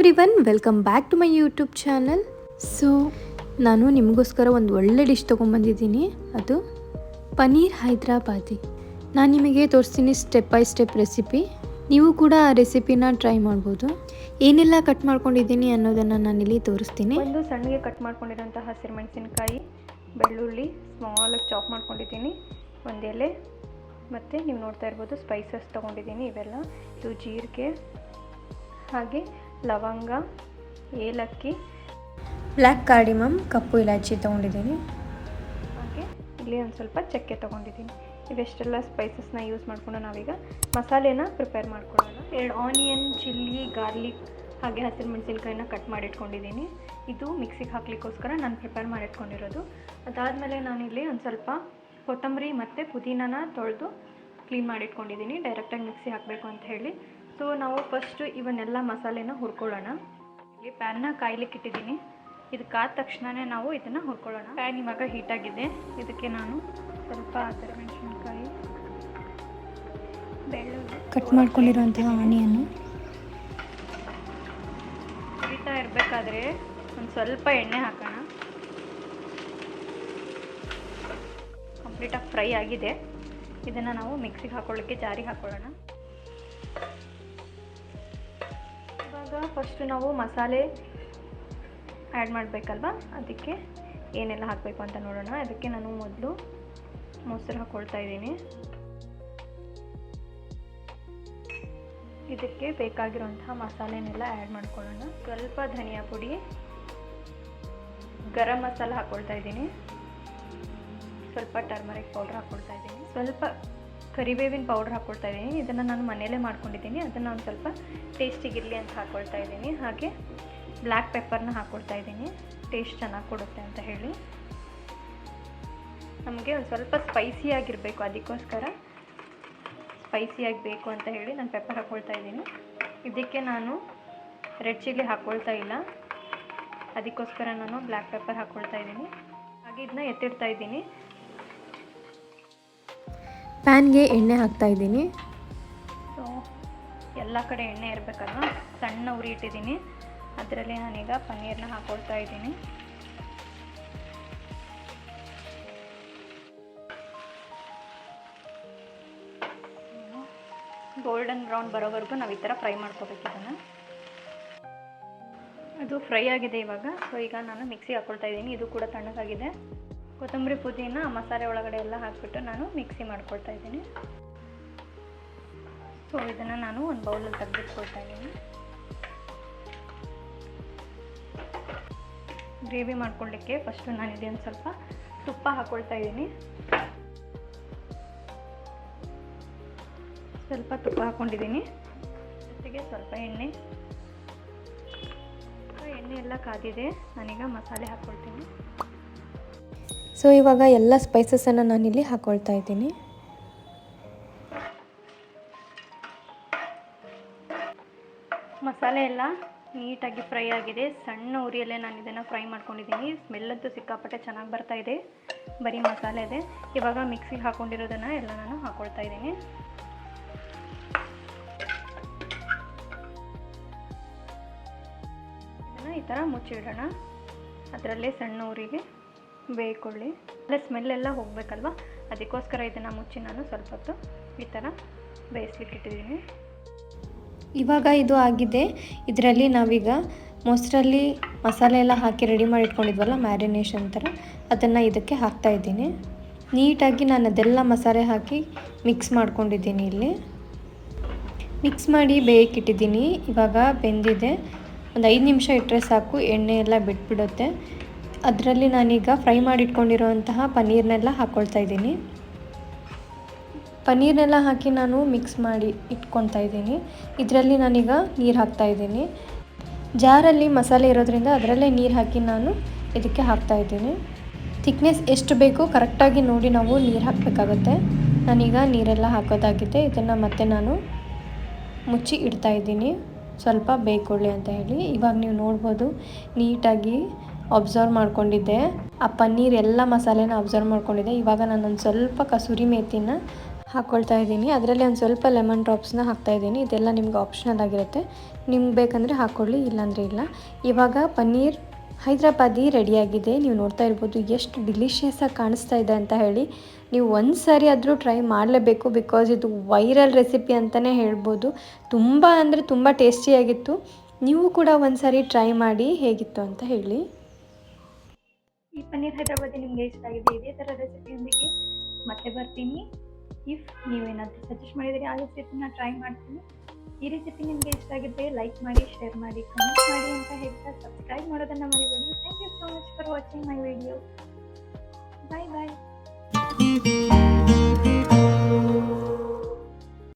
Everyone, welcome back to my YouTube channel. So ನಾನು ನಿಮಗೋಸ್ಕರ ಒಂದು ಒಳ್ಳೆ ಡಿಶ್ ತೊಗೊಂಬಂದಿದ್ದೀನಿ. ಅದು ಪನ್ನೀರ್ ಹೈದ್ರಾಬಾದಿ. ನಾನು ನಿಮಗೆ ತೋರಿಸ್ತೀನಿ ಸ್ಟೆಪ್ ಬೈ ಸ್ಟೆಪ್ ರೆಸಿಪಿ. ನೀವು ಕೂಡ ಆ ರೆಸಿಪಿನ ಟ್ರೈ ಮಾಡ್ಬೋದು. ಏನೆಲ್ಲ ಕಟ್ ಮಾಡ್ಕೊಂಡಿದ್ದೀನಿ ಅನ್ನೋದನ್ನು ನಾನಿಲ್ಲಿ ತೋರಿಸ್ತೀನಿ. ಒಂದು ಸಣ್ಣಗೆ ಕಟ್ ಮಾಡ್ಕೊಂಡಿರೋಂಥ ಹಸಿರು ಮೆಣಸಿನಕಾಯಿ, ಬೆಳ್ಳುಳ್ಳಿ ಸ್ಮಾಲಾಗಿ ಚಾಪ್ ಮಾಡ್ಕೊಂಡಿದ್ದೀನಿ, ಒಂದು ಎಲೆ, ಮತ್ತು ನೀವು ನೋಡ್ತಾ ಇರ್ಬೋದು ಸ್ಪೈಸಸ್ ತೊಗೊಂಡಿದ್ದೀನಿ. ಇವೆಲ್ಲ ಇದು ಜೀರಿಗೆ, ಹಾಗೆ ಲವಂಗ, ಏಲಕ್ಕಿ, ಬ್ಲ್ಯಾಕ್ ಕಾರ್ಡಿಮಮ್, ಕಪ್ಪು ಇಲಾಚಿ ತೊಗೊಂಡಿದ್ದೀನಿ. ಹಾಗೆ ಇಲ್ಲಿ ಒಂದು ಸ್ವಲ್ಪ ಚಕ್ಕೆ ತೊಗೊಂಡಿದ್ದೀನಿ. ಇವೆಷ್ಟೆಲ್ಲ ಸ್ಪೈಸಸ್ನ ಯೂಸ್ ಮಾಡಿಕೊಂಡು ನಾವೀಗ ಮಸಾಲೆನ ಪ್ರಿಪೇರ್ ಮಾಡ್ಕೊಳ್ಳೋಣ. 2 ಆನಿಯನ್, ಚಿಲ್ಲಿ, ಗಾರ್ಲಿಕ್ ಹಾಗೆ ಹಸಿರು ಮೆಣಸಿನ್ಕಾಯಿನ ಕಟ್ ಮಾಡಿಟ್ಕೊಂಡಿದ್ದೀನಿ. ಇದು ಮಿಕ್ಸಿಗೆ ಹಾಕ್ಲಿಕ್ಕೋಸ್ಕರ ನಾನು ಪ್ರಿಪೇರ್ ಮಾಡಿಟ್ಕೊಂಡಿರೋದು. ಅದಾದಮೇಲೆ ನಾನಿಲ್ಲಿ ಒಂದು ಸ್ವಲ್ಪ ಕೊತ್ತಂಬರಿ ಮತ್ತು ಪುದೀನನ ತೊಳೆದು ಕ್ಲೀನ್ ಮಾಡಿಟ್ಕೊಂಡಿದ್ದೀನಿ, ಡೈರೆಕ್ಟಾಗಿ ಮಿಕ್ಸಿ ಹಾಕಬೇಕು ಅಂತ ಹೇಳಿ. ಸೊ ನಾವು ಫಸ್ಟು ಇವನ್ನೆಲ್ಲ ಮಸಾಲೆನ ಹುರ್ಕೊಳ್ಳೋಣ. ಇಲ್ಲಿ ಪ್ಯಾನ್ನ ಕಾಯ್ಲಿಕ್ಕೆ ಇಟ್ಟಿದ್ದೀನಿ. ಇದು ಕಾದ ತಕ್ಷಣವೇ ನಾವು ಇದನ್ನು ಹುರ್ಕೊಳ್ಳೋಣ. ಪ್ಯಾನ್ ಇವಾಗ ಹೀಟಾಗಿದೆ. ಇದಕ್ಕೆ ನಾನು ಸ್ವಲ್ಪ ಹಸಿರು ಮೆಣಸಿನ್ಕಾಯಿ, ಬೆಳ್ಳುಳ್ಳಿ, ಕಟ್ ಮಾಡ್ಕೊಂಡಿರುವಂತಹ ಆನಿಯನ್ನು ಹುರಿತಾ ಇರಬೇಕಾದ್ರೆ ಒಂದು ಸ್ವಲ್ಪ ಎಣ್ಣೆ ಹಾಕೋಣ. ಕಂಪ್ಲೀಟಾಗಿ ಫ್ರೈ ಆಗಿದೆ. ಇದನ್ನು ನಾವು ಮಿಕ್ಸಿಗೆ ಹಾಕೊಳ್ಳೋಕ್ಕೆ ಜಾರಿಗೆ ಹಾಕೊಳ್ಳೋಣ. ಇವಾಗ ಫಸ್ಟು ನಾವು ಮಸಾಲೆ ಆ್ಯಡ್ ಮಾಡಬೇಕಲ್ವ, ಅದಕ್ಕೆ ಏನೆಲ್ಲ ಹಾಕಬೇಕು ಅಂತ ನೋಡೋಣ. ಅದಕ್ಕೆ ನಾನು ಮೊದಲು ಮೊಸರು ಹಾಕ್ಕೊಳ್ತಾ ಇದ್ದೀನಿ. ಇದಕ್ಕೆ ಬೇಕಾಗಿರುವಂತಹ ಮಸಾಲೆನೆಲ್ಲ ಆ್ಯಡ್ ಮಾಡ್ಕೊಳ್ಳೋಣ. ಸ್ವಲ್ಪ ಧನಿಯಾ ಪುಡಿ, ಗರಂ ಮಸಾಲ ಹಾಕ್ಕೊಳ್ತಾ ಇದ್ದೀನಿ, ಸ್ವಲ್ಪ ಟರ್ಮರಿಕ್ ಪೌಡ್ರ್ ಹಾಕ್ಕೊಳ್ತಾ ಇದ್ದೀನಿ, ಸ್ವಲ್ಪ ಕರಿಬೇವಿನ ಪೌಡ್ರ್ ಹಾಕ್ಕೊಳ್ತಾ ಇದ್ದೀನಿ. ಇದನ್ನು ನಾನು ಮನೆಯಲ್ಲೇ ಮಾಡ್ಕೊಂಡಿದ್ದೀನಿ. ಅದನ್ನು ಒಂದು ಸ್ವಲ್ಪ ಟೇಸ್ಟಿಗಿರಲಿ ಅಂತ ಹಾಕ್ಕೊಳ್ತಾ ಇದ್ದೀನಿ. ಹಾಗೆ ಬ್ಲ್ಯಾಕ್ ಪೆಪ್ಪರ್ನ ಹಾಕ್ಕೊಳ್ತಾ ಇದ್ದೀನಿ, ಟೇಸ್ಟ್ ಚೆನ್ನಾಗಿ ಕೊಡುತ್ತೆ ಅಂತ ಹೇಳಿ. ನಮಗೆ ಒಂದು ಸ್ವಲ್ಪ ಸ್ಪೈಸಿಯಾಗಿರಬೇಕು, ಅದಕ್ಕೋಸ್ಕರ ಸ್ಪೈಸಿಯಾಗಿ ಬೇಕು ಅಂತ ಹೇಳಿ ನಾನು ಪೆಪ್ಪರ್ ಹಾಕ್ಕೊಳ್ತಾ ಇದ್ದೀನಿ. ಇದಕ್ಕೆ ನಾನು ರೆಡ್ ಚಿಲ್ಲಿ ಹಾಕ್ಕೊಳ್ತಾ ಇಲ್ಲ, ಅದಕ್ಕೋಸ್ಕರ ನಾನು ಬ್ಲ್ಯಾಕ್ ಪೆಪ್ಪರ್ ಹಾಕ್ಕೊಳ್ತಾ ಇದ್ದೀನಿ. ಹಾಗೆ ಇದನ್ನ ಎತ್ತಿಡ್ತಾ ಇದ್ದೀನಿ. ಪ್ಯಾನ್ಗೆ ಎಣ್ಣೆ ಹಾಕ್ತಾ ಇದ್ದೀನಿ. ಸೊ ಎಲ್ಲ ಕಡೆ ಎಣ್ಣೆ ಇರಬೇಕಲ್ವ, ಸಣ್ಣ ಉರಿ ಇಟ್ಟಿದ್ದೀನಿ. ಅದರಲ್ಲಿ ನಾನೀಗ ಪನ್ನೀರನ್ನ ಹಾಕ್ಕೊಳ್ತಾ ಇದ್ದೀನಿ. ಗೋಲ್ಡನ್ ಬ್ರೌನ್ ಬರೋವರೆಗೂ ನಾವು ಈ ಥರ ಫ್ರೈ ಮಾಡ್ಕೋಬೇಕು ಇದನ್ನು. ಅದು ಫ್ರೈ ಆಗಿದೆ ಇವಾಗ. ಸೊ ಈಗ ನಾನು ಮಿಕ್ಸಿ ಹಾಕ್ಕೊಳ್ತಾ ಇದ್ದೀನಿ. ಇದು ಕೂಡ ತಣ್ಣಗಾಗಿದೆ. ಕೊತ್ತಂಬರಿ ಪುದೀನ ಮಸಾಲೆ ಒಳಗಡೆ ಎಲ್ಲ ಹಾಕಿಬಿಟ್ಟು ನಾನು ಮಿಕ್ಸಿ ಮಾಡ್ಕೊಳ್ತಾ ಇದ್ದೀನಿ. ಸೊ ಇದನ್ನು ನಾನು ಒಂದು ಬೌಲಲ್ಲಿ ತೆಗೆದಿಟ್ಕೊಳ್ತಾ ಇದ್ದೀನಿ. ಗ್ರೇವಿ ಮಾಡ್ಕೊಳ್ಳಿಕ್ಕೆ ಫಸ್ಟು ನಾನು ಇಲ್ಲಿ ಒಂದು ಸ್ವಲ್ಪ ತುಪ್ಪ ಹಾಕ್ಕೊಳ್ತಾ ಇದ್ದೀನಿ. ಸ್ವಲ್ಪ ತುಪ್ಪ ಹಾಕ್ಕೊಂಡಿದ್ದೀನಿ, ಜೊತೆಗೆ ಸ್ವಲ್ಪ ಎಣ್ಣೆ ಎಲ್ಲ ಕಾದಿದೆ. ನಾನೀಗ ಮಸಾಲೆ ಹಾಕ್ಕೊಳ್ತೀನಿ. ಸೊ ಇವಾಗ ಎಲ್ಲ ಸ್ಪೈಸಸನ್ನು ನಾನಿಲ್ಲಿ ಹಾಕ್ಕೊಳ್ತಾ ಇದ್ದೀನಿ. ಮಸಾಲೆ ಎಲ್ಲ ನೀಟಾಗಿ ಫ್ರೈ ಆಗಿದೆ. ಸಣ್ಣ ಉರಿಯಲ್ಲೇ ನಾನು ಇದನ್ನು ಫ್ರೈ ಮಾಡ್ಕೊಂಡಿದ್ದೀನಿ. ಸ್ಮೆಲ್ಲಂತೂ ಸಿಕ್ಕಾಪಟ್ಟೆ ಚೆನ್ನಾಗಿ ಬರ್ತಾ ಇದೆ. ಬರೀ ಮಸಾಲೆ ಇದೆ. ಇವಾಗ ಮಿಕ್ಸಿಗೆ ಹಾಕ್ಕೊಂಡಿರೋದನ್ನು ಎಲ್ಲ ನಾನು ಹಾಕ್ಕೊಳ್ತಾ ಇದ್ದೀನಿ. ಇದನ್ನು ಈ ಥರ ಮುಚ್ಚಿಡೋಣ. ಅದರಲ್ಲೇ ಸಣ್ಣ ಉರಿಗೆ ಬೇಯ್ಕೊಳ್ಳಿ. ಅಲ್ಲೇ ಸ್ಮೆಲ್ಲೆಲ್ಲ ಹೋಗಬೇಕಲ್ವ, ಅದಕ್ಕೋಸ್ಕರ ಇದನ್ನು ಮುಚ್ಚಿ ನಾನು ಸ್ವಲ್ಪ ಹೊತ್ತು ಈ ಥರ ಬೇಯಿಸ್ಲಿಕ್ಕೆ ಇಟ್ಟಿದ್ದೀನಿ. ಇವಾಗ ಇದು ಆಗಿದೆ. ಇದರಲ್ಲಿ ನಾವೀಗ ಮೊಸರಲ್ಲಿ ಮಸಾಲೆ ಎಲ್ಲ ಹಾಕಿ ರೆಡಿ ಮಾಡಿ ಇಟ್ಕೊಂಡಿದ್ವಲ್ಲ, ಮ್ಯಾರಿನೇಷನ್ ಥರ, ಅದನ್ನು ಇದಕ್ಕೆ ಹಾಕ್ತಾ ಇದ್ದೀನಿ. ನೀಟಾಗಿ ನಾನು ಅದೆಲ್ಲ ಮಸಾಲೆ ಹಾಕಿ ಮಿಕ್ಸ್ ಮಾಡ್ಕೊಂಡಿದ್ದೀನಿ. ಇಲ್ಲಿ ಮಿಕ್ಸ್ ಮಾಡಿ ಬೇಯಕ್ಕಿಟ್ಟಿದ್ದೀನಿ. ಇವಾಗ ಬೆಂದಿದೆ. ಒಂದು 5 ನಿಮಿಷ ಇಟ್ಟರೆ ಸಾಕು, ಎಣ್ಣೆ ಎಲ್ಲ ಬಿಟ್ಬಿಡುತ್ತೆ. ಅದರಲ್ಲಿ ನಾನೀಗ ಫ್ರೈ ಮಾಡಿಟ್ಕೊಂಡಿರೋಂತಹ ಪನ್ನೀರ್ನೆಲ್ಲ ಹಾಕ್ಕೊಳ್ತಾ ಇದ್ದೀನಿ. ಪನ್ನೀರ್ನೆಲ್ಲ ಹಾಕಿ ನಾನು ಮಿಕ್ಸ್ ಮಾಡಿ ಇಟ್ಕೊತಾ ಇದ್ದೀನಿ. ಇದರಲ್ಲಿ ನಾನೀಗ ನೀರು ಹಾಕ್ತಾ ಇದ್ದೀನಿ. ಜಾರಲ್ಲಿ ಮಸಾಲೆ ಇರೋದ್ರಿಂದ ಅದರಲ್ಲೇ ನೀರು ಹಾಕಿ ನಾನು ಇದಕ್ಕೆ ಹಾಕ್ತಾ ಇದ್ದೀನಿ. ಥಿಕ್ನೆಸ್ ಎಷ್ಟು ಬೇಕೋ ಕರೆಕ್ಟಾಗಿ ನೋಡಿ ನಾವು ನೀರು ಹಾಕಬೇಕಾಗುತ್ತೆ. ನಾನೀಗ ನೀರೆಲ್ಲ ಹಾಕೋದಾಗಿದೆ. ಇದನ್ನು ಮತ್ತೆ ನಾನು ಮುಚ್ಚಿ ಇಡ್ತಾ ಇದ್ದೀನಿ, ಸ್ವಲ್ಪ ಬೇಯ್ಕೊಳ್ಳಿ ಅಂತ ಹೇಳಿ. ಇವಾಗ ನೀವು ನೋಡ್ಬೋದು ನೀಟಾಗಿ ಅಬ್ಸರ್ವ್ ಮಾಡ್ಕೊಂಡಿದ್ದೆ. ಆ ಪನ್ನೀರ್ ಎಲ್ಲ ಮಸಾಲೆನ ಅಬ್ಸರ್ವ್ ಮಾಡ್ಕೊಂಡಿದ್ದೆ. ಇವಾಗ ನಾನೊಂದು ಸ್ವಲ್ಪ ಕಸೂರಿ ಮೇಥಿನ ಹಾಕ್ಕೊಳ್ತಾ ಇದ್ದೀನಿ. ಅದರಲ್ಲಿ ಒಂದು ಸ್ವಲ್ಪ ಲೆಮನ್ ಡ್ರಾಪ್ಸ್ನ ಹಾಕ್ತಾಯಿದ್ದೀನಿ. ಇದೆಲ್ಲ ನಿಮ್ಗೆ ಆಪ್ಷನಲ್ ಆಗಿರುತ್ತೆ, ನಿಮ್ಗೆ ಬೇಕಂದರೆ ಹಾಕ್ಕೊಳ್ಳಿ, ಇಲ್ಲಾಂದರೆ ಇಲ್ಲ. ಇವಾಗ ಪನ್ನೀರ್ ಹೈದ್ರಾಬಾದಿ ರೆಡಿಯಾಗಿದೆ. ನೀವು ನೋಡ್ತಾ ಇರ್ಬೋದು ಎಷ್ಟು ಡಿಲಿಷಿಯಸ್ಸಾಗಿ ಕಾಣಿಸ್ತಾ ಇದೆ ಅಂತ ಹೇಳಿ. ನೀವು ಒಂದು ಸಾರಿ ಆದರೂ ಟ್ರೈ ಮಾಡಲೇಬೇಕು, ಬಿಕಾಸ್ ಇದು ವೈರಲ್ ರೆಸಿಪಿ ಅಂತಲೇ ಹೇಳ್ಬೋದು. ತುಂಬ ಅಂದರೆ ತುಂಬ ಟೇಸ್ಟಿಯಾಗಿತ್ತು. ನೀವು ಕೂಡ ಒಂದು ಸಾರಿ ಟ್ರೈ ಮಾಡಿ ಹೇಗಿತ್ತು ಅಂತ ಹೇಳಿ. ಈ ಪನ್ನೀರ್ ಹೈದ್ರಾಬಾದಿ ನಿಮಗೆ ಇಷ್ಟ ಆಗಿದೆ, ಇದೇ ಥರ ರೆಸಿಪಿಯೊಂದಿಗೆ ಮತ್ತೆ ಬರ್ತೀನಿ. ಇಫ್ ನೀವೇನಾದರೂ ಸಜೆಸ್ಟ್ ಮಾಡಿದರೆ ಆ ರೆಸಿಪಿನ ಟ್ರೈ ಮಾಡ್ತೀನಿ. ಈ ರೆಸಿಪಿ ನಿಮಗೆ ಇಷ್ಟ ಆಗಿದ್ದರೆ ಲೈಕ್ ಮಾಡಿ, ಶೇರ್ ಮಾಡಿ, ಕಮೆಂಟ್ ಮಾಡಿ ಅಂತ ಹೇಳ್ತಾ ಸಬ್ಸ್ಕ್ರೈಬ್ ಮಾಡೋದನ್ನು ಮರಿಬೇಡಿ. Thank you so much for watching my video. Bye bye.